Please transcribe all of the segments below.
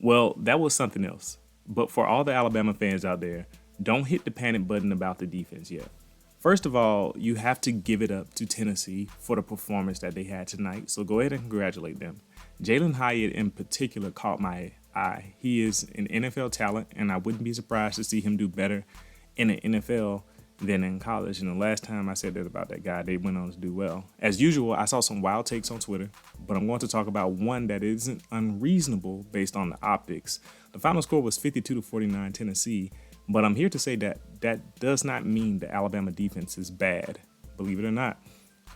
Well, that was something else. But for all the Alabama fans out there, don't hit the panic button about the defense yet. First of all, you have to give it up to Tennessee for the performance that they had tonight, so go ahead and congratulate them. Jalen Hyatt in particular caught my eye. He is an NFL talent, and I wouldn't be surprised to see him do better in the NFL than in college. And the last time I said that about that guy, they went on to do well. As usual, I saw some wild takes on Twitter, but I'm going to talk about one that isn't unreasonable based on the optics. The final score was 52-49 Tennessee, but I'm here to say that that does not mean the Alabama defense is bad, believe it or not.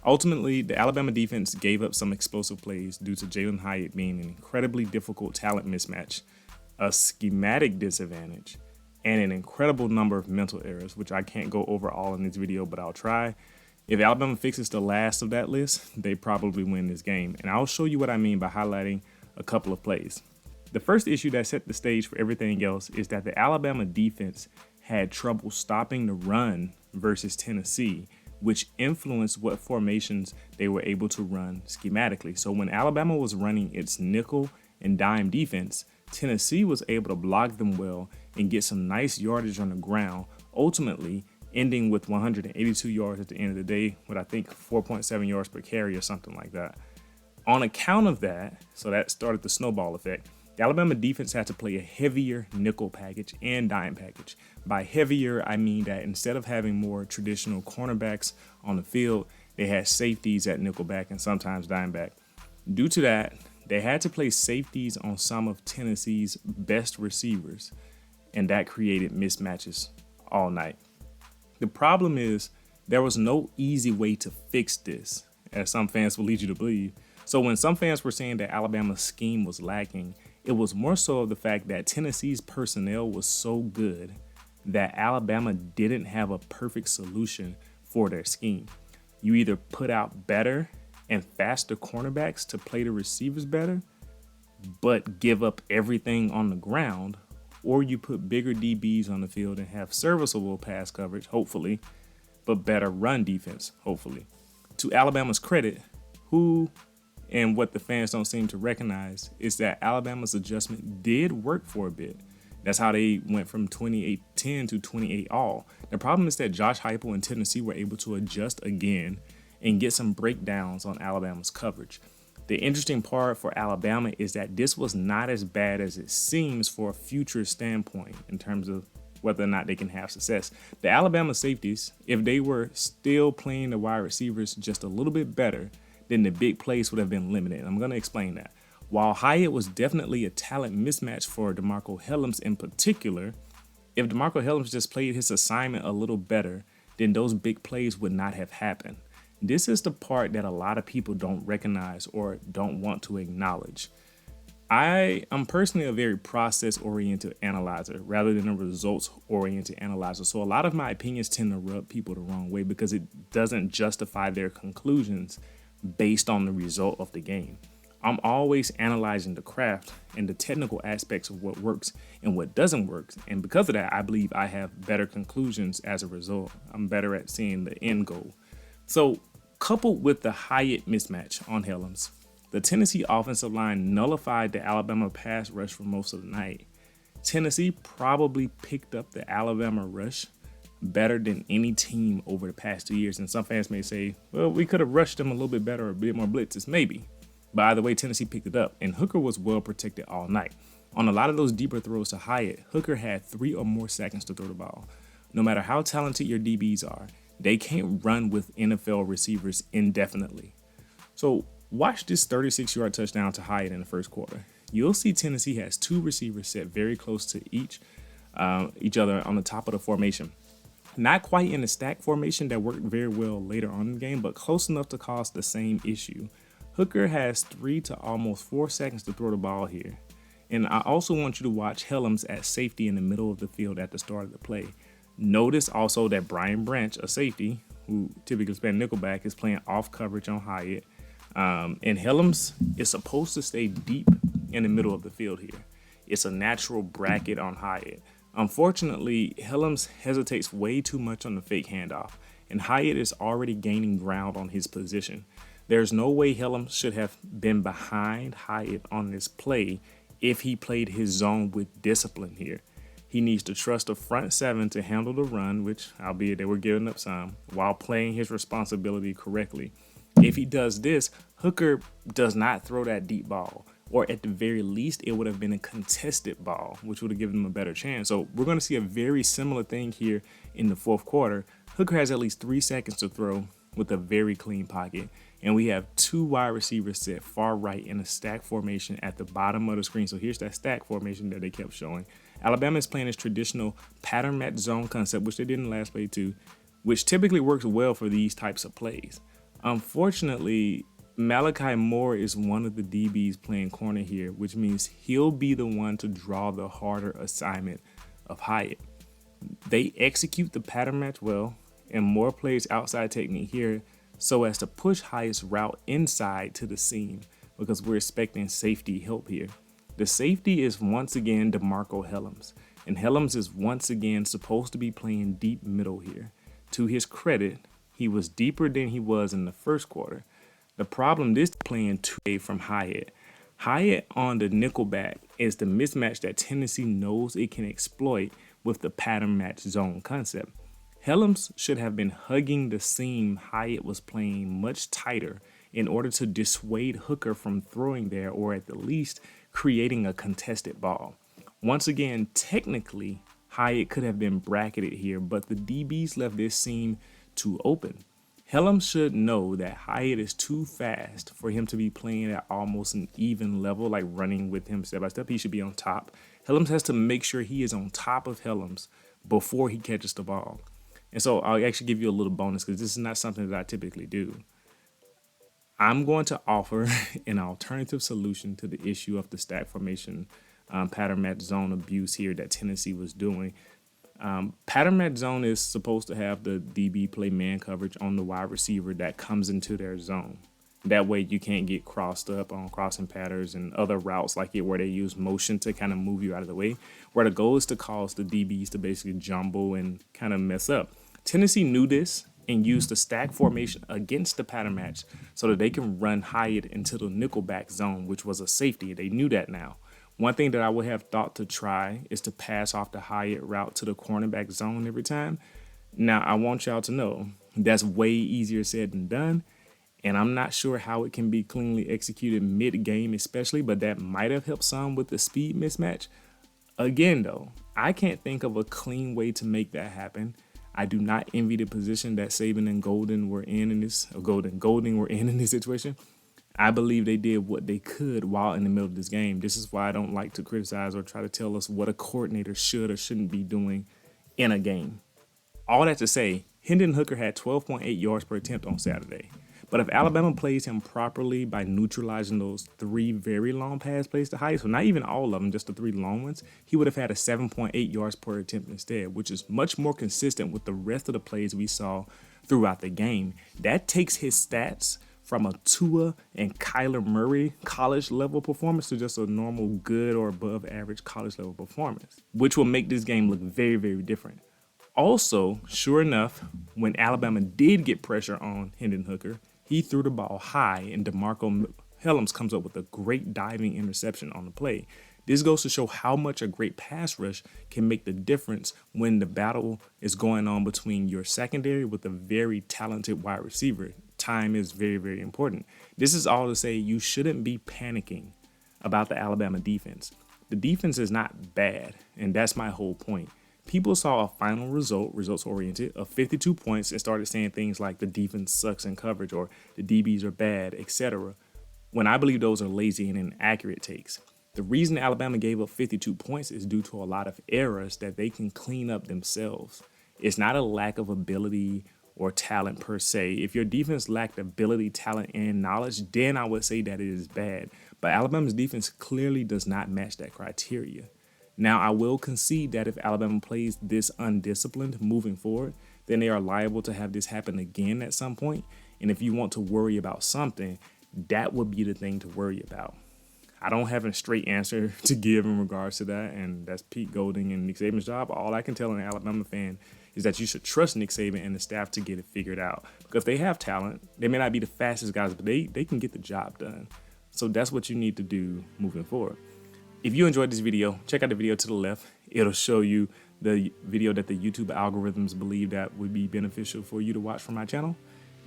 Ultimately, the Alabama defense gave up some explosive plays due to Jalen Hyatt being an incredibly difficult talent mismatch, a schematic disadvantage, and an incredible number of mental errors, which I can't go over all in this video, but I'll try. If Alabama fixes the last of that list, they probably win this game, and I'll show you what I mean by highlighting a couple of plays. The first issue that set the stage for everything else is that the Alabama defense had trouble stopping the run versus Tennessee, which influenced what formations they were able to run schematically. So when Alabama was running its nickel and dime defense, Tennessee was able to block them well and get some nice yardage on the ground, ultimately ending with 182 yards at the end of the day with I think 4.7 yards per carry or something like that. On account of that, so that started the snowball effect, the Alabama defense had to play a heavier nickel package and dime package. By heavier, I mean that instead of having more traditional cornerbacks on the field, they had safeties at nickelback and sometimes dime back. Due to that, they had to play safeties on some of Tennessee's best receivers, and that created mismatches all night. The problem is there was no easy way to fix this, as some fans will lead you to believe. So when some fans were saying that Alabama's scheme was lacking, it was more so of the fact that Tennessee's personnel was so good that Alabama didn't have a perfect solution for their scheme. You either put out better and faster cornerbacks to play the receivers better, but give up everything on the ground, or you put bigger DBs on the field and have serviceable pass coverage, hopefully, but better run defense, hopefully. To Alabama's credit, who and what the fans don't seem to recognize is that Alabama's adjustment did work for a bit. That's how they went from 28-10 to 28-all. The problem is that Josh Heupel and Tennessee were able to adjust again and get some breakdowns on Alabama's coverage. The interesting part for Alabama is that this was not as bad as it seems for a future standpoint in terms of whether or not they can have success. The Alabama safeties, if they were still playing the wide receivers just a little bit better, then the big plays would have been limited. I'm going to explain that. While Hyatt was definitely a talent mismatch for DeMarco Hellams in particular, if DeMarco Hellams just played his assignment a little better, then those big plays would not have happened. This is the part that a lot of people don't recognize or don't want to acknowledge. I am personally a very process-oriented analyzer rather than a results-oriented analyzer. So a lot of my opinions tend to rub people the wrong way because it doesn't justify their conclusions based on the result of the game. I'm always analyzing the craft and the technical aspects of what works and what doesn't work. And because of that, I believe I have better conclusions as a result. I'm better at seeing the end goal. So coupled with the Hyatt mismatch on Hellams, the Tennessee offensive line nullified the Alabama pass rush for most of the night. Tennessee probably picked up the Alabama rush better than any team over the past 2 years. And some fans may say, well, we could have rushed them a little bit better or a bit more blitzes, maybe. But either way, Tennessee picked it up, and Hooker was well protected all night. On a lot of those deeper throws to Hyatt, Hooker had 3 or more seconds to throw the ball. No matter how talented your DBs are, they can't run with NFL receivers indefinitely. So watch this 36-yard touchdown to Hyatt in the first quarter. You'll see Tennessee has 2 receivers set very close to each other on the top of the formation. Not quite in the stack formation that worked very well later on in the game, but close enough to cause the same issue. Hooker has 3 to almost 4 seconds to throw the ball here. And I also want you to watch Hellams at safety in the middle of the field at the start of the play. Notice also that Brian Branch, a safety, who typically plays nickelback, is playing off coverage on Hyatt. And Hellams is supposed to stay deep in the middle of the field here. It's a natural bracket on Hyatt. Unfortunately, Hellams hesitates way too much on the fake handoff, and Hyatt is already gaining ground on his position. There's no way Hellams should have been behind Hyatt on this play if he played his zone with discipline here. He needs to trust the front seven to handle the run, which, albeit they were giving up some, while playing his responsibility correctly. If he does this, Hooker does not throw that deep ball, or at the very least, it would have been a contested ball, which would have given him a better chance. So we're going to see a very similar thing here in the fourth quarter. Hooker has at least 3 seconds to throw with a very clean pocket, and we have 2 wide receivers set far right in a stack formation at the bottom of the screen. So here's that stack formation that they kept showing. Alabama is playing its traditional pattern match zone concept, which they did in the last play too, which typically works well for these types of plays. Unfortunately, Malachi Moore is one of the DBs playing corner here, which means he'll be the one to draw the harder assignment of Hyatt. They execute the pattern match well, and Moore plays outside technique here so as to push Hyatt's route inside to the seam, because we're expecting safety help here. The safety is once again DeMarco Hellams, and Hellams is once again supposed to be playing deep middle here. To his credit, he was deeper than he was in the first quarter. The problem this playing 2A from Hyatt. Hyatt on the nickelback is the mismatch that Tennessee knows it can exploit with the pattern match zone concept. Hellams should have been hugging the seam Hyatt was playing much tighter in order to dissuade Hooker from throwing there, or at the least creating a contested ball. Once again, technically, Hyatt could have been bracketed here, but the DBs left this seam too open. Hellams should know that Hyatt is too fast for him to be playing at almost an even level, like running with him step by step. He should be on top. Hellams has to make sure he is on top of Hellams before he catches the ball. And so I'll actually give you a little bonus, because this is not something that I typically do. I'm going to offer an alternative solution to the issue of the stack formation pattern match zone abuse here that Tennessee was doing. Pattern match zone is supposed to have the DB play man coverage on the wide receiver that comes into their zone. That way you can't get crossed up on crossing patterns and other routes like it, where they use motion to kind of move you out of the way, where the goal is to cause the DBs to basically jumble and kind of mess up. Tennessee knew this and used the stack formation against the pattern match so that they can run Hyatt into the nickelback zone, which was a safety. They knew that now. One thing that I would have thought to try is to pass off the Hyatt route to the cornerback zone every time. Now, I want y'all to know that's way easier said than done, and I'm not sure how it can be cleanly executed mid-game especially, but that might have helped some with the speed mismatch. Again, though, I can't think of a clean way to make that happen. I do not envy the position that Saban and Golding were in this, or Golding were in this situation. I believe they did what they could while in the middle of this game. This is why I don't like to criticize or try to tell us what a coordinator should or shouldn't be doing in a game. All that to say, Hendon Hooker had 12.8 yards per attempt on Saturday. But if Alabama plays him properly by neutralizing those 3 very long pass plays to Hyatt, so not even all of them, just the 3 long ones, he would have had a 7.8 yards per attempt instead, which is much more consistent with the rest of the plays we saw throughout the game. That takes his stats from a Tua and Kyler Murray college level performance to just a normal good or above average college level performance, which will make this game look very, very different. Also, sure enough, when Alabama did get pressure on Hendon Hooker, he threw the ball high, and DeMarco Hellams comes up with a great diving interception on the play. This goes to show how much a great pass rush can make the difference when the battle is going on between your secondary with a very talented wide receiver. Time is very, very important. This is all to say you shouldn't be panicking about the Alabama defense. The defense is not bad, and that's my whole point. People saw a final result, results-oriented, of 52 points and started saying things like the defense sucks in coverage or the DBs are bad, etc., when I believe those are lazy and inaccurate takes. The reason Alabama gave up 52 points is due to a lot of errors that they can clean up themselves. It's not a lack of ability or talent per se. If your defense lacked ability, talent, and knowledge, then I would say that it is bad. But Alabama's defense clearly does not match that criteria. Now, I will concede that if Alabama plays this undisciplined moving forward, then they are liable to have this happen again at some point. And if you want to worry about something, that would be the thing to worry about. I don't have a straight answer to give in regards to that, and that's Pete Golding and Nick Saban's job. All I can tell an Alabama fan is that you should trust Nick Saban and the staff to get it figured out. Because they have talent. They may not be the fastest guys, but they can get the job done. So that's what you need to do moving forward. If you enjoyed this video, check out the video to the left. It'll show you the video that the YouTube algorithms believe that would be beneficial for you to watch from my channel.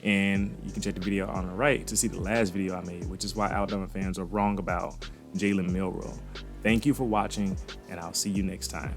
And you can check the video on the right to see the last video I made, which is why Alabama fans are wrong about Jalen Milroe. Thank you for watching, and I'll see you next time.